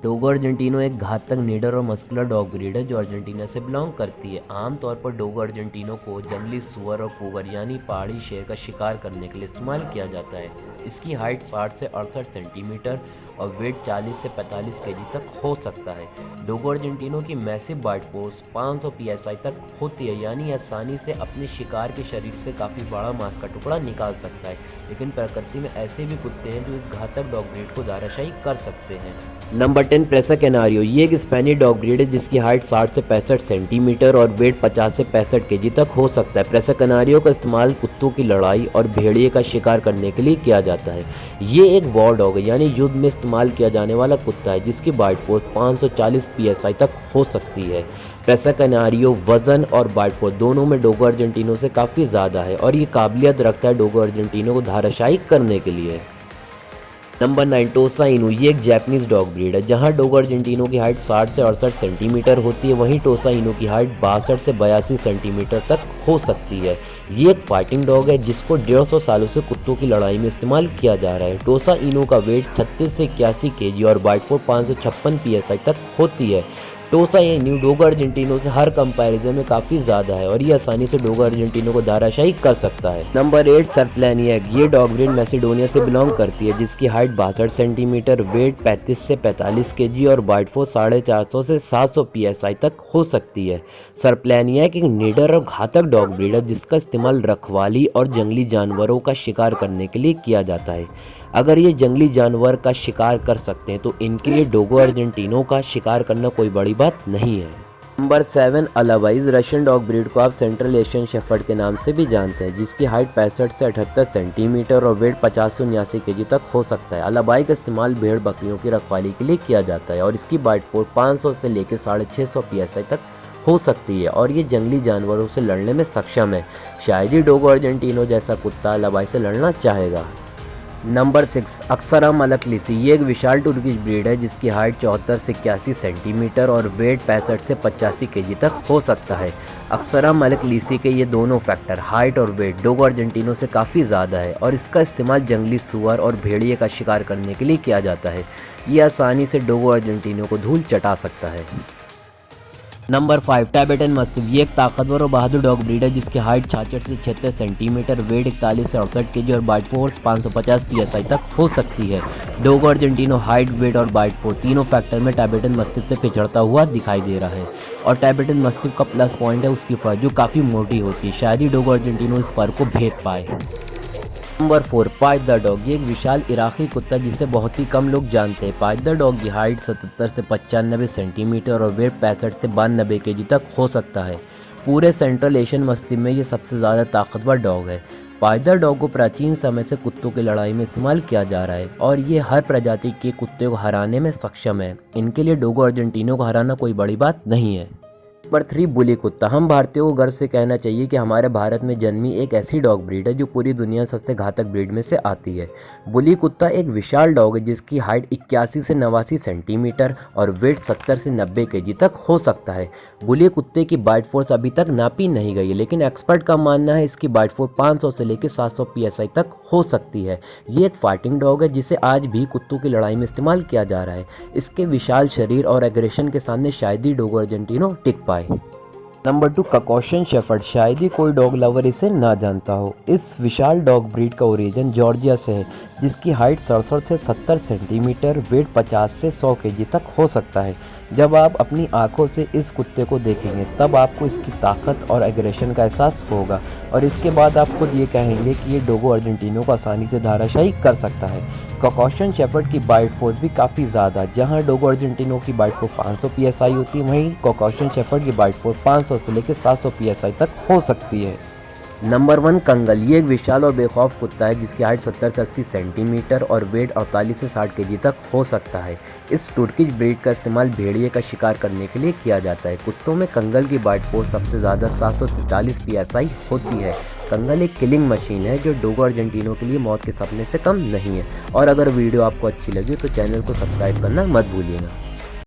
डोगो Argentino एक घातक निडर और मस्कुलर डॉग ब्रीड है जो अर्जेंटीना से बिलोंग करती है। आमतौर पर डोगो अर्जेंटिनो को जंगली सुअर और पूवर यानी पहाड़ी शेर का शिकार करने के लिए इस्तेमाल किया जाता है। इसकी हाइट 60 से 68 सेंटीमीटर और वेट 40 से 45 केजी तक हो सकता है। डोगो अर्जेंटिनो की मैसिव बाइट फोर्स 500 psi तक होती है, यानी आसानी से अपने शिकार के शरीर से काफ़ी बड़ा मांस का टुकड़ा निकाल सकता है। लेकिन प्रकृति में ऐसे भी कुत्ते हैं जो इस घातक डॉग ब्रीड को धाराशायी कर सकते हैं। नंबर 10 प्रेसा कैनारियो। ये एक स्पेनिश डॉग ब्रीड है जिसकी हाइट 60 से 65 सेंटीमीटर और वेट 50 से 65 केजी तक हो सकता है। प्रेसा कैनारियो का इस्तेमाल कुत्तों की लड़ाई और भेड़िए का शिकार करने के लिए किया जाता है। ये एक वॉर डॉग है, यानी युद्ध में इस्तेमाल किया जाने वाला कुत्ता है जिसकी बाइट फोर्स 540 psi तक हो सकती है। प्रेसा कैनारियो वजन और बाइट फोर्स दोनों में डोगो अर्जेंटिनो से काफ़ी ज़्यादा है और ये काबिलियत रखता है डोगो अर्जेंटिनो को धाराशायी करने के लिए। नंबर 9 टोसा इनू। ये एक जापानीज डॉग ब्रीड है। जहां डोगो अर्जेंटिनो की हाइट 60 से 68 सेंटीमीटर होती है, वहीं टोसा इनू की हाइट 62 से 82 सेंटीमीटर तक हो सकती है। ये एक फाइटिंग डॉग है जिसको 150 सालों से कुत्तों की लड़ाई में इस्तेमाल किया जा रहा है। टोसा इनू का वेट 36 से 81 केजी और बाइट फोर्स 556 psi तक होती है। टोसा इनू डोगो अर्जेंटिनो से हर कंपैरिजन में काफ़ी ज़्यादा है और ये आसानी से डोगो अर्जेंटिनो को धाराशायी कर सकता है। नंबर 8 सर्पलैनियक। ये डॉग ब्रीड मैसेडोनिया से बिलोंग करती है जिसकी हाइट 62 सेंटीमीटर, वेट 35 से 45 केजी और बाइट फोर्स 450 से 700 psi तक हो सकती है। सर्पलैनियक एक निडर और घातक डॉग ब्रीड है जिसका इस्तेमाल रखवाली और जंगली जानवरों का शिकार करने के लिए किया जाता है। अगर ये जंगली जानवर का शिकार कर सकते हैं तो इनके लिए डोगो अर्जेंटिनो का शिकार करना कोई बड़ी बात नहीं है। नंबर 7 अलावाइज। रशियन डॉग ब्रीड को आप सेंट्रल एशियन शेफर्ड के नाम से भी जानते हैं जिसकी हाइट 65 से 78 सेंटीमीटर और वेट 50 से 79 केजी तक हो सकता है। अलावाई का इस्तेमाल भेड़ बकरियों की रखवाली के लिए किया जाता है और इसकी बाइट फोर्स 500 से लेकर 650 psi तक हो सकती है और ये जंगली जानवरों से लड़ने में सक्षम है। शायद ही डोगो अर्जेंटिनो जैसा कुत्ता अलावाई से लड़ना चाहेगा। नंबर 6 अक्सरा मलकलिसी। ये एक विशाल तुर्किश ब्रीड है जिसकी हाइट 74 से 81 सेंटीमीटर और वेट 65 से 85 केजी तक हो सकता है। अक्सरा मलकलिसी के ये दोनों फैक्टर हाइट और वेट डोगो अर्जेंटिनो से काफ़ी ज़्यादा है और इसका इस्तेमाल जंगली सुअर और भेड़िए का शिकार करने के लिए किया जाता है। ये आसानी से डोगो अर्जेंटिनो को धूल चटा सकता है। Number 5 Tibetan mastiff. ये एक ताकतवर और बहादुर डॉग ब्रीड है जिसकी हाइट 66 से 76 सेंटीमीटर, वेट 41 से 68 केजी और बाइट फोर्स 550 psi तक हो सकती है। डोगो अर्जेंटिनो हाइट, वेट और बाइट फोर्स तीनों फैक्टर में टाइबेटन मस्टिफ से पिछड़ता हुआ दिखाई दे रहा है और टाइबेटन मस्टिफ का प्लस पॉइंट है उसकी फर जो काफ़ी मोटी होती है। शायद ही डोगो अर्जेंटिनो इस फर को भेद पाए। नंबर 4 पाइच द डॉग। ये एक विशाल इराकी कुत्ता जिसे बहुत ही कम लोग जानते हैं। पाइच द डॉग की हाइट 77 से 95 सेंटीमीटर और वेट 65 से 92 केजी तक हो सकता है। पूरे सेंट्रल एशियन मस्तिष्क में ये सबसे ज़्यादा ताकतवर डॉग है। पाइच द डॉग को प्राचीन समय से कुत्तों की लड़ाई में इस्तेमाल किया जा रहा है और ये हर प्रजाति के कुत्ते को हराने में सक्षम है। इनके लिए डोगो अर्जेंटिनो को हराना कोई बड़ी बात नहीं है। नंबर 3 बुली कुत्ता। हम भारतीयों को गर्व से कहना चाहिए कि हमारे भारत में जन्मी एक ऐसी डॉग ब्रीड है जो पूरी दुनिया सबसे घातक ब्रीड में से आती है। बुली कुत्ता एक विशाल डॉग है जिसकी हाइट 81 से 89 सेंटीमीटर और वेट 70 से 90 केजी तक हो सकता है। बुली कुत्ते की बाइट फोर्स अभी तक नापी नहीं गई है, लेकिन एक्सपर्ट का मानना है इसकी बाइट फोर्स 500 से लेकर 700 psi तक हो सकती है। ये एक फाइटिंग डॉग है जिसे आज भी कुत्तों की लड़ाई में इस्तेमाल किया जा रहा है। इसके विशाल शरीर और एग्रेशन के सामने शायद ही डोगो अर्जेंटिनो टिक पाए। Number 2 Caucasian shepherd. शायद ही कोई डॉग लवर इसे ना जानता हो। इस विशाल डॉग ब्रीड का ओरिजिन जॉर्जिया से है जिसकी हाइट 67 से 70 सेंटीमीटर, वेट 50 से 100 केजी तक हो सकता है। जब आप अपनी आंखों से इस कुत्ते को देखेंगे तब आपको इसकी ताकत और एग्रेशन का एहसास होगा और इसके बाद आप खुद ये कहेंगे कि ये डोगो अर्जेंटिनो को आसानी से धाराशायी कर सकता है। कॉकशियन शेफर्ड की बाइट फोर्स भी काफ़ी ज़्यादा, जहां डोगो अर्जेंटिनो की बाइट फोर्स 500 psi होती है, वहीं कॉकशियन शेफर्ड की बाइट फोर्स 500 से लेकर 700 psi तक हो सकती है। Number 1 Kangal. ये एक विशाल और बेखौफ कुत्ता है जिसकी हाइट 70 से 80 सेंटीमीटर और वेट 48 से 60 केजी तक हो सकता है। इस तुर्किश ब्रीड का इस्तेमाल भेड़िए का शिकार करने के लिए किया जाता है। कुत्तों में कंगल की बाइट फोर्स सबसे ज़्यादा 743 psi होती है। कंगल एक किलिंग मशीन है जो डोगो अर्जेंटिनो के लिए मौत के सपने से कम नहीं है। और अगर वीडियो आपको अच्छी लगी तो चैनल को सब्सक्राइब करना मत भूलिएगा।